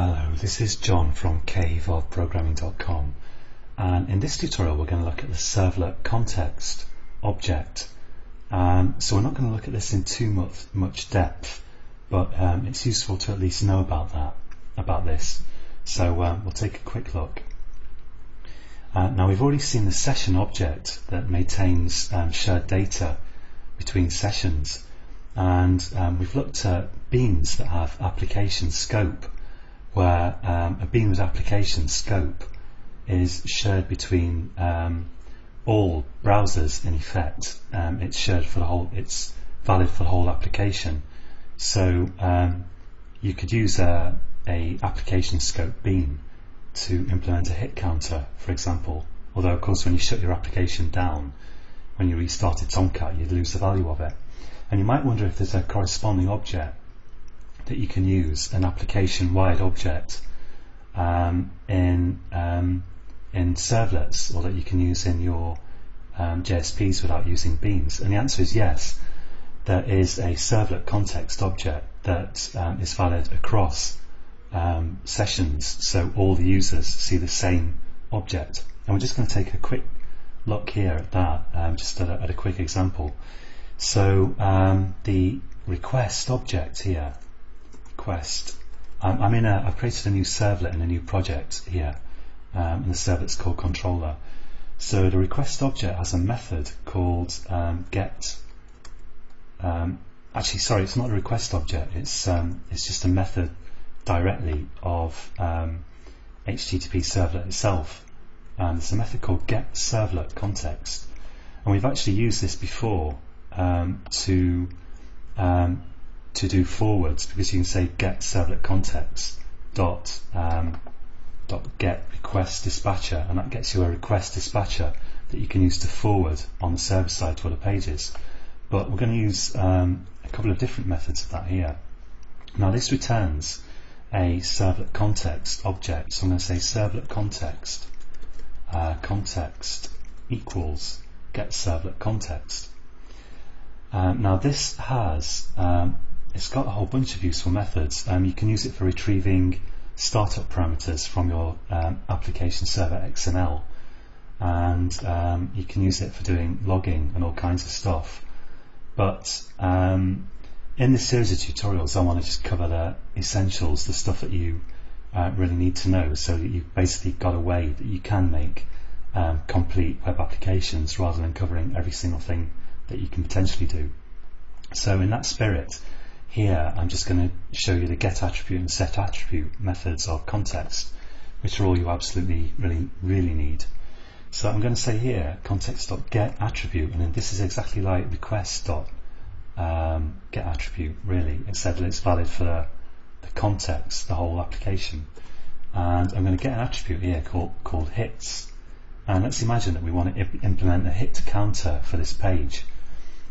Hello, this is John from caveofprogramming.com, and in this tutorial we're going to look at the servlet context object. So we're not going to look at this in too much depth, but it's useful to at least know about this. So we'll take a quick look. Now we've already seen the session object that maintains shared data between sessions, and we've looked at beans that have application scope, where a bean with application scope is shared between all browsers in effect. It's shared for the whole, it's valid for the whole application. So you could use a application scope bean to implement a hit counter, for example. Although of course when you shut your application down, when you restarted Tomcat, you'd lose the value of it. And you might wonder if there's a corresponding object that you can use, an application-wide object in servlets, or that you can use in your JSPs without using beans. And the answer is yes. There is a servlet context object that is valid across sessions, so all the users see the same object. And we're just going to take a quick look here at that, just at a quick example. So the request object here, I've created a new servlet in a new project here, and the servlet's called controller. So the request object has a method called get. Actually, sorry, it's not a request object. It's just a method directly of HTTP servlet itself. There's a method called get servlet context, and we've actually used this before to do forwards, because you can say get servlet context dot get request dispatcher, and that gets you a request dispatcher that you can use to forward on the server side to other pages. But we're going to use a couple of different methods of that here. Now this returns a servlet context object, so I'm going to say servlet context context equals get servlet context. Now this has it's got a whole bunch of useful methods. You can use it for retrieving startup parameters from your application server XML, and you can use it for doing logging and all kinds of stuff. But in this series of tutorials I want to just cover the essentials, the stuff that you really need to know, so that you've basically got a way that you can make complete web applications, rather than covering every single thing that you can potentially do. So in that spirit, here I'm just going to show you the get attribute and set attribute methods of context, which are all you absolutely really need. So I'm going to say here context.get attribute, and then this is exactly like request.get attribute, really, except that it's valid for the context, the whole application. And I'm going to get an attribute here called hits, and let's imagine that we want to implement a hit counter for this page.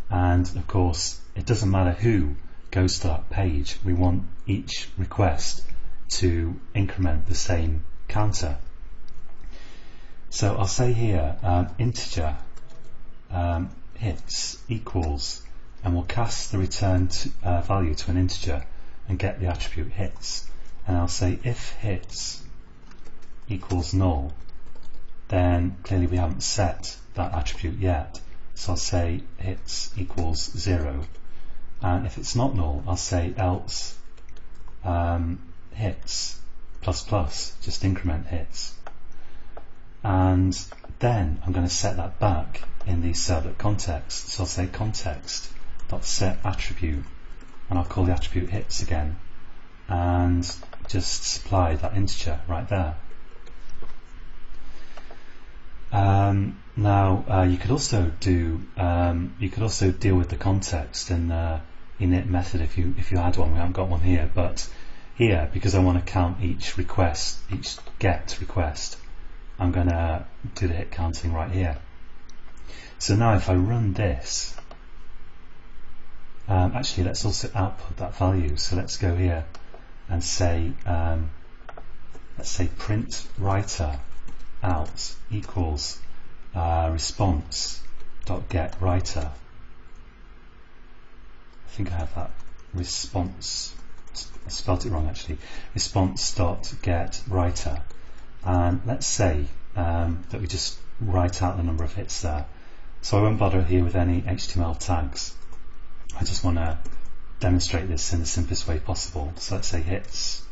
And of course it doesn't matter who goes to that page, we want each request to increment the same counter. So I'll say here integer hits equals, and we'll cast the return value to an integer and get the attribute hits. And I'll say if hits equals null, then clearly we haven't set that attribute yet, so I'll say hits equals 0. And if it's not null, I'll say else hits ++, just increment hits. And then I'm going to set that back in the servlet context, so I'll say context.set attribute, and I'll call the attribute hits again, and just supply that integer right there. Now you could also deal with the context in the init method if you had one. We haven't got one here, but here, because I want to count each request, each get request, I'm going to do the hit counting right here. So now if I run this, actually let's also output that value. So let's go here and say let's say print writer out equals response.get writer. I think I have that response I spelt it wrong actually, response.get writer, and let's say that we just write out the number of hits there. So I won't bother here with any HTML tags. I just want to demonstrate this in the simplest way possible. So let's say hits,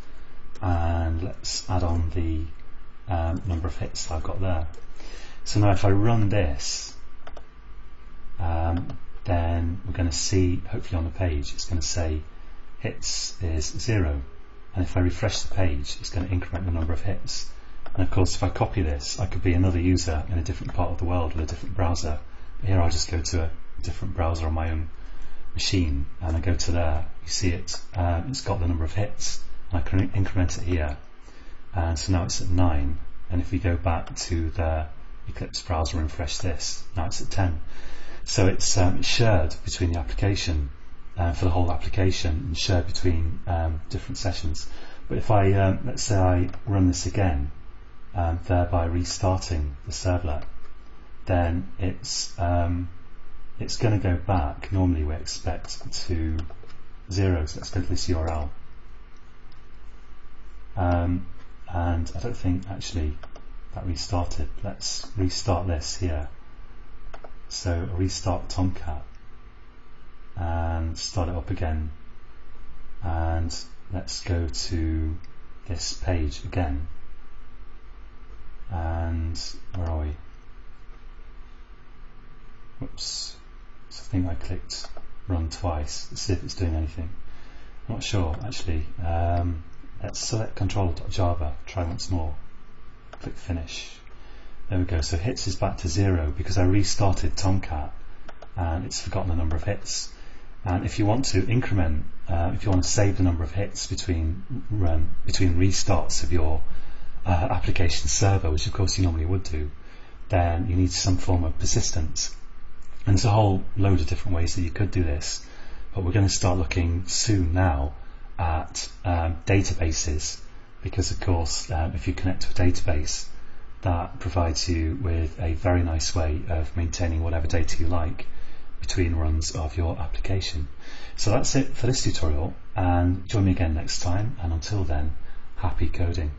and let's add on the number of hits that I've got there. So now if I run this, then we're going to see, hopefully on the page, it's going to say hits is 0, and if I refresh the page, it's going to increment the number of hits. And of course, if I copy this, I could be another user in a different part of the world with a different browser. But here I'll just go to a different browser on my own machine, and I go to there. You see it, it's got the number of hits, and I can increment it here. And so now it's at 9, and if we go back to the Eclipse browser and refresh this, now it's at 10. So it's shared between the application, for the whole application, and shared between different sessions. But if I, let's say I run this again, thereby restarting the servlet, then it's going to go back, normally we expect, to 0. So let's go to this URL. And I don't think actually that restarted. Let's restart this here. So restart Tomcat and start it up again, and let's go to this page again, and where are we? Whoops, so I think I clicked run twice. Let's see if it's doing anything. I'm not sure actually. Let's select controller.java, try once more, click finish. There we go, so hits is back to 0 because I restarted Tomcat and it's forgotten the number of hits. And if you want to increment, if you want to save the number of hits between restarts of your application server, which of course you normally would do, then you need some form of persistence. And there's a whole load of different ways that you could do this, but we're going to start looking soon now at databases, because of course if you connect to a database, that provides you with a very nice way of maintaining whatever data you like between runs of your application. So that's it for this tutorial, and join me again next time, and until then, happy coding.